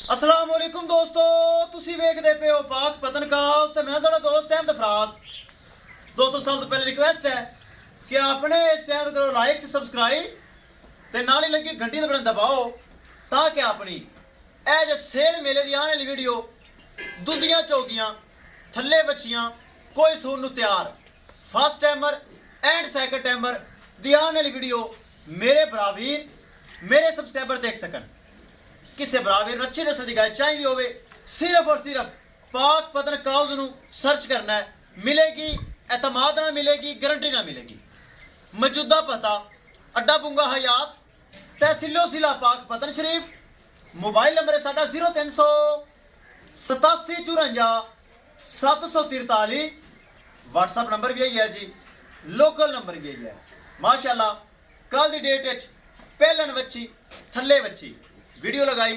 अस्सलाम वालेकुम दोस्तों, तुसी वेखदे पे हो पाक पतनकास ते मैं तुहाडा दोस्त अहमद फराज। दोस्तों सब तो पहले रिक्वेस्ट है कि अपने इस चैनल को लाइक ते सब्सक्राइब ते नाल ही लगी घंटी दे बटन दबाओ ताकि अपनी ए जे सेल मेले दी आने वाली वीडियो दुधियां चौकियां थल्ले बच्चियां कोई सुन नूं तैयार first timer and second timer दी आने वाली वीडियो मेरे बराबर मेरे सब्सक्राइबर देख सकन। किसी बराबर अच्छी नस्ल की गाय चाहिए होवे सिर्फ और सिर्फ पाक पतनकास नूं सर्च करना है, मिलेगी, एतमाद ना मिलेगी, गारंटी ना मिलेगी। मौजूदा पता अड्डा बुंगा हयात तहसीलो जिला पाक पतन शरीफ। मोबाइल नंबर है साडा 0300 87 54 743। व्हाट्सएप नंबर भी यही है जी, लोकल नंबर भी यही है। माशाल्लाह कल की डेट पहलन बच्ची थल्ले बच्ची वीडियो लगाई,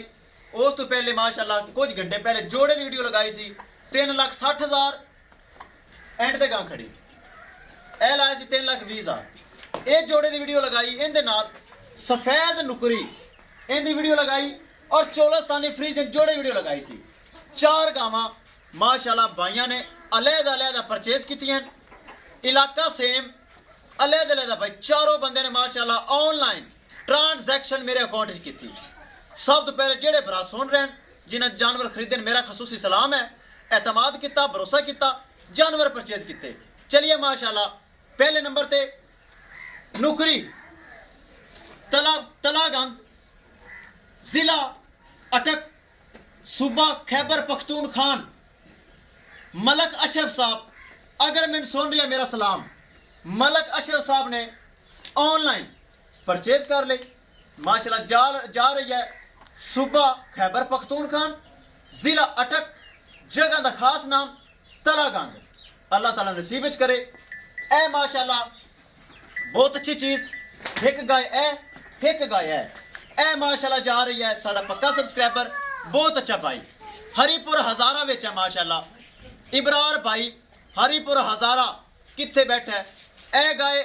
उस तो पहले माशाल्लाह कुछ घंटे पहले जोड़े की वीडियो लगाई सी 3,60,000 एंड ते गां खड़ी ए लाया सी 3,20,000। ये जोड़े की वीडियो लगाई, इनके नाल सफेद नुकरी इनकी वीडियो लगाई और चोलस्तानी फ्रीजन जोड़े वीडियो लगाई सी। 4 गावां माशाल्लाह भाइयों ने अलग-अलग परचेज कीतियां, इलाका सेम अलग-अलग भाई चारों बंदे ने माशाल्लाह ऑनलाइन ट्रांजैक्शन मेरे अकाउंट की। सब तो पहले जेड़े भरा सुन रहे हैं जिन्हें जानवर खरीदे मेरा खसूसी सलाम है, एतमाद किया, भरोसा किया, जानवर परचेज किए। चलिए माशाल्लाह पहले नंबर ते नुकरी तलागंग जिला अटक सूबा खैबर पख्तूनखान मलक अशरफ साहब, अगर मैंने सुन लिया मेरा सलाम। मलक अशरफ साहब ने ऑनलाइन परचेज कर ले माशाल्लाह। जा रही है सूबा खैबर पख्तूनखान जिला अटक, जगह का खास नाम तलागंग। अल्लाह ताला नसीब करे। ए माशाल्लाह बहुत अच्छी चीज, एक गाय है ए माशाल्लाह जा रही है। साडा पक्का सब्सक्राइबर बहुत अच्छा भाई हरीपुर हजारा विच है माशाल्लाह। इबरार भाई हरीपुर हजारा कित्थे बैठा है। ए गाय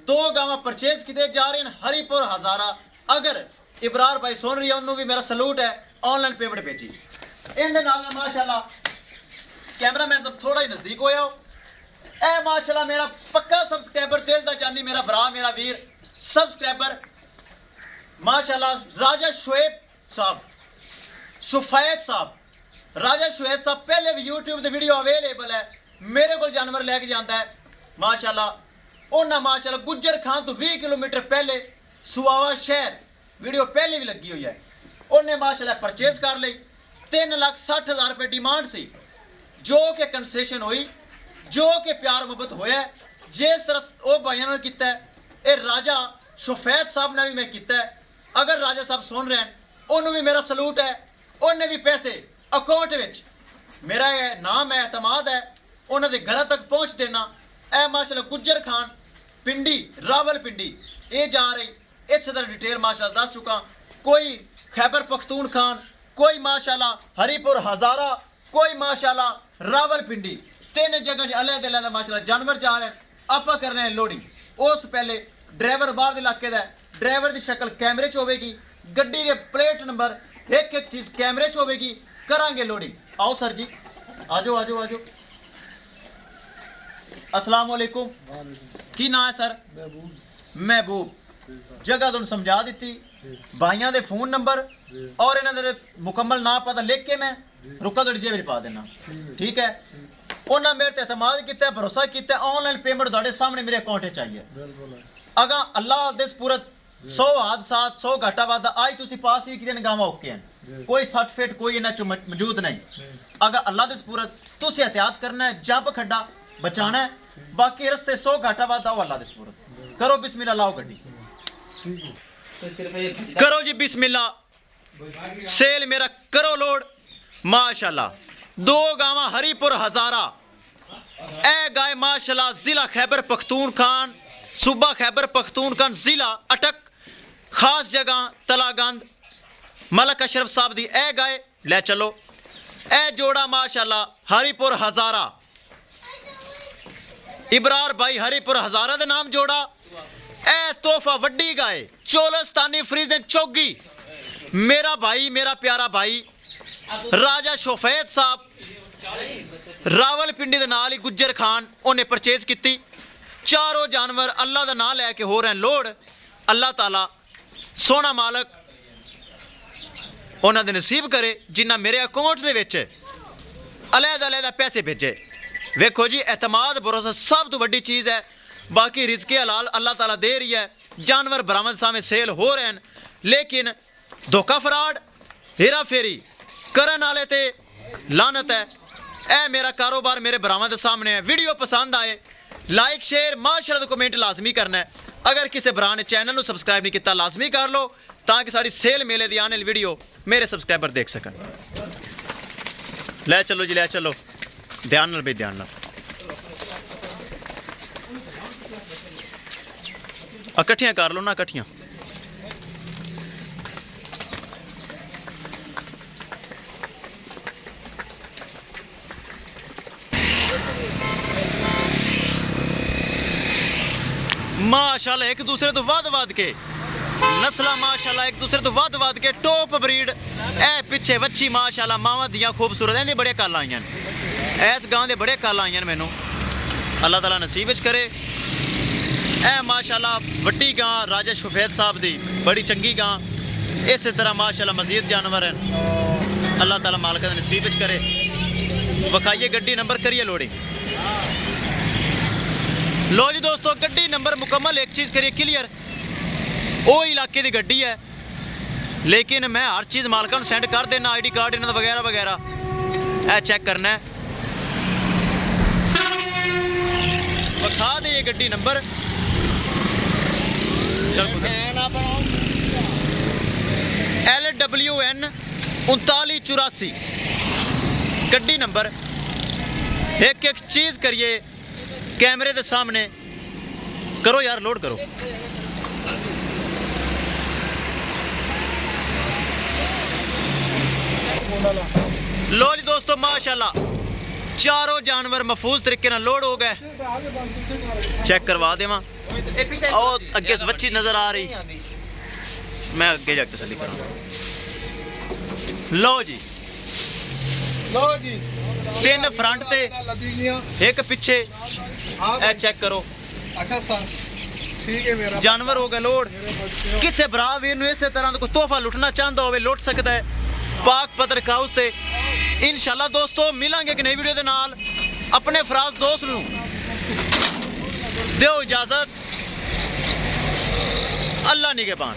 2 गावां परचेज किते जा रहे हैं हरीपुर हजारा। अगर इबरार भाई सुन रही है उन्होंने भी मेरा सलूट है, ऑनलाइन पेमेंट भेजी। इनके नाल माशाल्लाह कैमरामैन सब थोड़ा ही नजदीक होया हो। ए माशाल्लाह मेरा पक्का सब्सक्राइबर दिल दा जानी मेरा भरा मेरा वीर सब्सक्राइबर माशाल्लाह राजा शुएब साहब शुफैद साहब। राजा शुएब साहब पहले भी यूट्यूब ते वीडियो अवेलेबल है, मेरे को जानवर लेके जाता है माशाल्लाह। उन्हें माशाल्लाह गुज्जर खान तो 20 किलोमीटर पहले सुआवा शहर वीडियो पहले भी लगी हुई है। उन्हें माशाल्लाह परचेज कर ली। 3,60,000 रुपये डिमांड सी, जो कि कंसेशन हुई, जो कि प्यार मुहब्बत होया जिस तरह वो भाइयों ने किया है। राजा शुफैद साहब ने भी मैं किया है। अगर राजा साहब सुन रहे हैं उन्होंने भी मेरा सलूट है। उन्हें भी पैसे अकाउंट में मेरा नाम है, एतमाद है, उन्होंने घर तक पहुँच देना। ए माशाल्लाह गुज्जर खान पिंडी रावल पिंडी ये जा रही। इस तरह डिटेल माशाल्लाह दस चुका। कोई खैबर पख्तूनखान, कोई माशाल्लाह हरीपुर हजारा, कोई माशाल्लाह रावल पिंडी। 3 जगह अलग अलग माशाल्लाह जानवर जा रहे हैं। आप कर रहे हैं लोडिंग। उस पहले ड्राइवर बाहर के इलाके का, ड्राइवर की शक्ल कैमरे च होगी, गड्डी के प्लेट नंबर एक चीज़ कैमरे च होगी। करांगे लोडिंग। आओ सर जी, आजो आजो आजो। अस्सलाम वालेकुम, की नाम है सर? महबूब। जगह तुम समझा दी, भाइयों के फोन नंबर और इन्हों के मुकम्मल नाम पता लिख के मैं रुका थोड़ी जेब पा देना, ठीक है? उन्हें मेरे ते एतमाद किया, भरोसा किया, ऑनलाइन पेमेंट थोड़े सामने मेरे अकाउंट चाहिए। अगर अल्लाह दे पूरत 100 हादसा 100 घाटा वादा आई तुम पास ही कितने गाँव ओके हैं, कोई सर्टिफिकेट कोई इन्हें मौजूद नहीं। अगर अल्लाह दे पूरत तुम एहतियात करना है, जब खड्डा बचाना है, बाकी रस्ते 100 घाटा वादा हो अल्लाह दे पूरत। करो बिस्मिल्लाह, लाओ गड्डी, करो जी बिस्मिल्लाह। सेल मेरा करो लोड माशाल्लाह। 2 गावां हरीपुर हजारा। ए गाय माशाल्लाह जिला खैबर पख्तूनखान सूबा खैबर पख्तूनखान जिला अटक, खास जगह तलागंद। मलक अशरफ साहब दी ए गाय ले चलो। ए जोड़ा माशाल्लाह हरीपुर हजारा, इबरार भाई हरीपुर हजारा दे नाम जोड़ा। ए तोहफा वड्डी गाय चोलस्तानी फ्रीजन चौगी मेरा भाई, मेरा प्यारा भाई राजा शोफैद साहब रावलपिंडी दे नाल ही गुज्जर खान उन्हें परचेज की। चारों जानवर अल्लाह का नाम लैके हो रहे हैं लोड। अल्लाह ताला सोना मालक उन्होंने नसीब करे जिन्ना मेरे अकाउंट दे विच अलग-अलग पैसे भेजे। वेखो जी, एतमाद भरोसा सब तो वड्डी चीज़ है। बाकी रिज़्क़े हलाल अल्लाह ताला दे रही है। जानवर बरामद सामने सेल हो रहे हैं, लेकिन धोखा फ्रॉड हेरा फेरी करन वाले ते लानत है। ए मेरा कारोबार मेरे बरामद सामने है। वीडियो पसंद आए लाइक शेयर माशाअल्लाह कमेंट लाजमी करना है। अगर किसी भरा ने चैनल को सबसक्राइब नहीं किया लाजमी कर लो, ताकि साड़ी सेल मेले दी आने वाली वीडियो मेरे सबसक्राइबर देख सकन। ले चलो जी, ले चलो, ध्यान नाल भाई, ध्यान नाल। इकट्ठियां कर लो ना, इकट्ठियां। माशाल्लाह एक दूसरे तो वध के नस्ल, माशाल्लाह एक दूसरे तो वध के टॉप ब्रीड। ए पिछे वच्छी माशाल्लाह मावा दियां खूबसूरत इहदे बड़े कल आईयां ने। इस गांव दे बड़े कल आईयां ने मैनू, अल्लाह ताला नसीब विच करे। ए माशाल्लाह वड्डी गां राजा शोफैद साहब दी, बड़ी चंगी गां। इस तरह माशाल्लाह मजीद जानवर हैं, अल्लाह ताला मालक दा नसीब विच करे। वखाइए गड्डी नंबर करिए लोडिंग। लो जी दोस्तों, गड्डी नंबर मुकम्मल। एक चीज़ करिए क्लियर, वो इलाके की गड्डी है, लेकिन मैं हर चीज़ मालकां सेंड कर देना, ID कार्ड इन्हों वगैरह वगैरह। ए चेक करना है, विखा दे ये गड्डी नंबर। LWN 3984 गड्डी नंबर। एक एक चीज़ करिए कैमरे के सामने करो यार, लोड करो। लो जी दोस्तों, माशाल्लाह चारों जानवर महफूज तरीके नाल लोड हो गए। चेक करवा देवां। और अगे बच्ची नजर आ रही, मैं अगे जाके तसल्ली करा। लो जी, लो जी, 3 फ्रंट ते एक पिछे। ए चेक करो। अच्छा सर, ठीक है। मेरा जानवर हो गए लोड। किसी भरा वीर नूं इस तरह का कोई तोहफा लुटना चाहता हो लुट सकता है पाक पत्रक हाउस ते। इंशाल्लाह दोस्तों मिलांगे एक नई वीडियो के नाल। अपने फराज दोस्त नूं दिओ इजाजत। अल्लाह निगहबान।